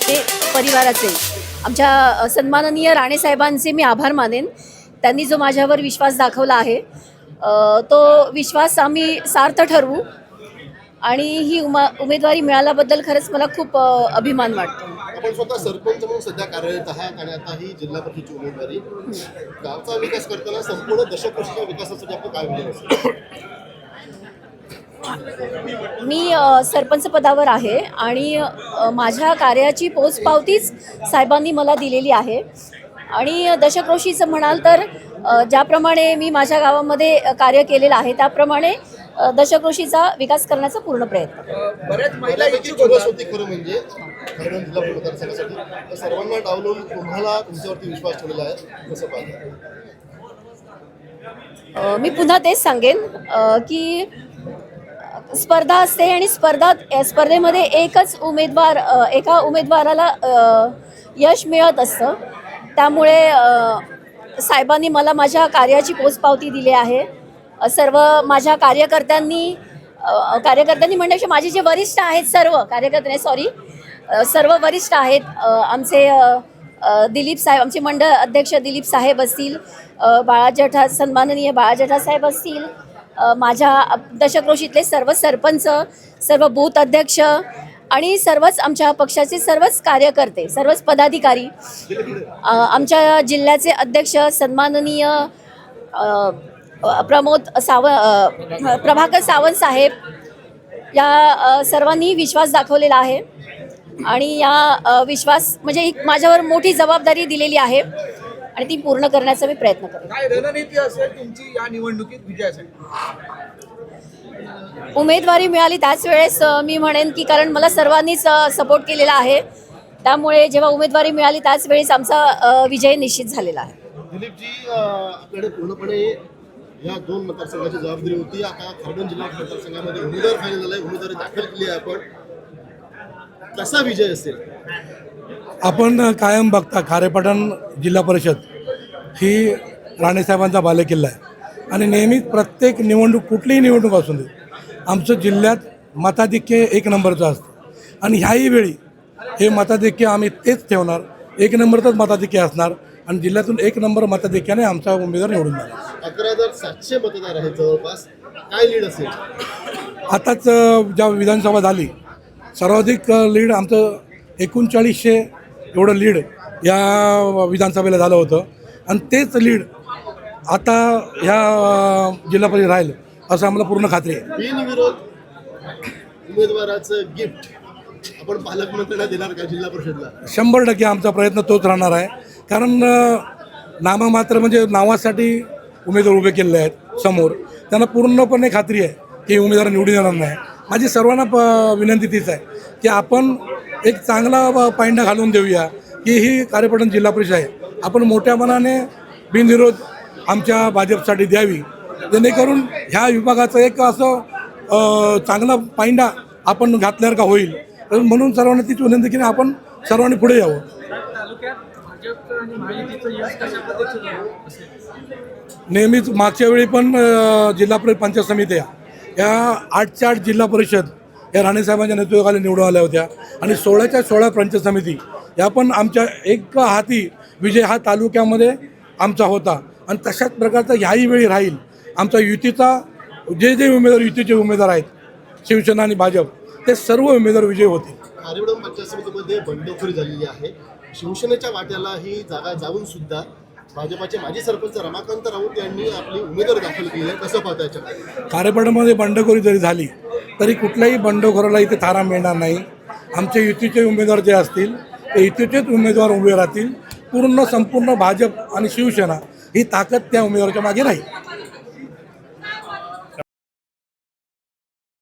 ते परिवाराचे आमच्या सन्माननीय राणेसाहेबांचे मी आभार मानेन. त्यांनी जो माझ्यावर विश्वास दाखवला आहे तो विश्वास आम्ही सार्थ ठरवू आणि ही उमेदवारी मिळाल्याबद्दल खरंच मला खूप अभिमान वाटतो. आपण स्वतः सरपंच म्हणून सध्या कार्यरत आहात आणि आता ही जिल्हा परिषदेची उमेदवारी. गावचा विकास करताना संपूर्ण दशकवर्षीच्या विकासासाठी आपलं काय विचार असेल? मी सरपंच पदावर आहे आणि माझ्या कार्याची पोचपावतीच साहेबांनी मला दिलेली आहे. आणि दशक्रोशीचं म्हणाल तर ज्याप्रमाणे मी माझ्या गावामध्ये कार्य केलेलं आहे त्याप्रमाणे दशक्रोशीचा विकास करण्याचा पूर्ण प्रयत्न. बऱ्याच महिला इच्छुक होती खरं म्हणजे खरं जिल्हा मतदारसंघासाठी. तर सर्वांना डावलून तुम्हाला तुमच्यावरती विश्वास ठेवलेला आहे, कसं पाहिजे? मी पुन्हा तेच सांगेन की स्पर्धा असते आणि स्पर्धेमध्ये एका उमेदवाराला यश मिळत असतं. त्यामुळे साहेबांनी मला माझ्या कार्याची पोचपावती दिली आहे. सर्व माझ्या कार्यकर्त्यांनी म्हणण्यापेक्षा माझे जे वरिष्ठ आहेत सर्व सर्व वरिष्ठ आहेत. आमचे दिलीप साहेब, आमचे मंडळ अध्यक्ष दिलीप साहेब असतील, सन्माननीय बाळाजेठा साहेब असतील, माझ्या दशक्रोशीतले सर्व सरपंच, सर्व बूथ अध्यक्ष आणि सर्वच आमच्या पक्षाचे सर्वच कार्यकर्ते, सर्वच पदाधिकारी, आमच्या जिल्ह्याचे अध्यक्ष सन्माननीय प्रभाकर सावंत साहेब या सर्वांनी विश्वास दाखवलेला आहे. आणि या विश्वास म्हणजे माझ्यावर मोठी जबाबदारी दिलेली आहे आणि ती पूर्ण करण्याचा मी प्रयत्न करतो. काय रणनीती असेल तुमची या निवडणुकीत विजयासाठी? उमेदवारी मिळाली त्याच वेळेस मी म्हणेन की कारण मला सर्वांनीच सपोर्ट केलेला आहे, त्यामुळे जेव्हा उमेदवारी मिळाली त्याच वेळेस आमचा विजय निश्चित झालेला आहे. दिलीपजी, आपल्याकडे पूर्णपणे या दोन मतदारसंघाची जबाबदारी होती. आता खरडण जिल्हा मतदारसंघामध्ये उमेदवार फायनल झाला आहे, उमेदवारी दाखल केली आहे. आपण कसा विजय असेल? आपण कायम बघता खारेपाटण जिल्हा परिषद ही राणेसाहेबांचा बालेकिल्ला आहे आणि नेहमीच प्रत्येक निवडणूक, कुठलीही निवडणूक असू दे, आमचं जिल्ह्यात मताधिक्य एक नंबरचं असतं आणि ह्याही वेळी हे मताधिक्य आम्ही तेच ठेवणार. एक नंबरचंच मताधिक्य असणार आणि जिल्ह्यातून एक नंबर मताधिक्याने आमचा उमेदवार निवडून जाणार. 11,700 मतदार आहेत जवळपास. काय लीड असेल? आताच ज्या विधानसभा झाली सर्वाधिक लीड आमचं 3900 एवढं लीड या विधानसभेला झालं होतं आणि तेच लीड आता ह्या जिल्हा परिषद राहील असं आम्हाला पूर्ण खात्री आहे. बिनविरोध उमेदवाराचं गिफ्ट आपण पालकमंत्र्यांना देणार का जिल्हा परिषदला? 100% आमचा प्रयत्न तोच राहणार आहे. कारण नाममात्र म्हणजे नावासाठी उमेदवार उभे केलेले आहेत समोर, त्यांना पूर्णपणे खात्री आहे की उमेदवार निवडून येणार नाही. माझी सर्वांना विनंती तीच आहे की आपण एक चांगला पायंडा घालून देऊया की ही खारेपाटण जिल्हा परिषद आहे, आपण मोठ्या मनाने बिनविरोध आमच्या भाजपसाठी द्यावी, जेणेकरून ह्या विभागाचं एक असं चांगला पायंडा आपण घातल्यासारखा होईल. म्हणून सर्वांना तीच विनंती की आपण सर्वांनी पुढे यावं. नेहमीच मागच्या वेळी पण जिल्हा परिषद पंचायत समित्या या 8च्या 8 जिल्हा परिषद या राणेसाहेबांच्या नेतृत्वाखाली निवडून आल्या होत्या आणि 16च्या 16 पंचायत समिती या पण आमच्या एक हाती विजय हा तालुक्यामध्ये आमचा होता. आणि तशाच प्रकारचा ह्याही वेळी राहील. आमचा युतीचा जे उमेदवार युतीचे उमेदवार आहेत शिवसेना आणि भाजप, ते सर्व उमेदवार विजय होते. खारेपाटण पंचायत समितीमध्ये बंडखोरी झालेली आहे. शिवसेनेच्या वाट्याला ही जागा जाऊन सुद्धा भाजपाचे माजी सरपंच रमाकांत राऊत यांनी आपली उमेदवारी दाखल केली आहे. कसं पाहता याच्याकडे? खारेपाटणमध्ये बंडखोरी जरी झाली तरी कुठल्याही बंडखोराला इथे थारा मिळणार नाही. आमचे युतीचे उमेदवार जे असतील ते युतीचेच उमेदवार उभे राहतील. संपूर्ण भाजप आणि शिवसेना ही ताकद त्या उमेदवाराच्या मागे राहील.